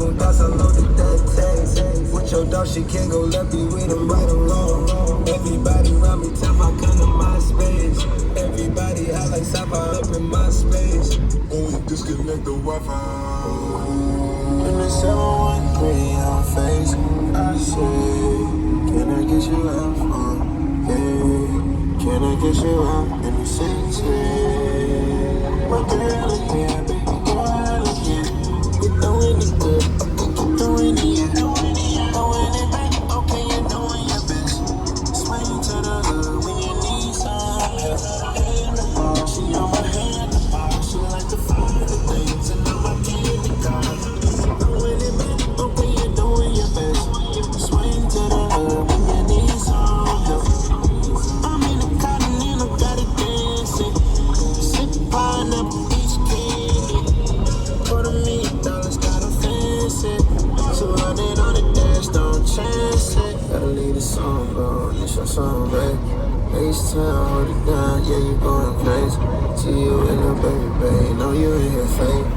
gon' dance, I loaded that taste. With your dog, she can't go lefty with him right along. Everybody around me tell I come to my space. Everybody high like Sapa up in my space. Only disconnect the Wi-Fi. In the 713 on face, I say, can I get you out for? Hey, can I get you out in the city? My girl again, baby girl again. You doing it good, you doing it, doing it back, okay, you're doing your best. Swing to the hood when you need some help. Hey, in the ball, she on my hand, the ball, she like to find the things, and I'm a candy car. Doing it back, okay, you're doing your best. Swing to the hood when you need some help. I'm in the continental, got it dancing. Sip pineapple, each candy. $250,000, got a fancy. 200 on the dash, don't chance it. Gotta leave the song on, it's your song, babe. H-Town, hold it down, yeah, you going crazy. See you in the baby, babe, know you in here fake.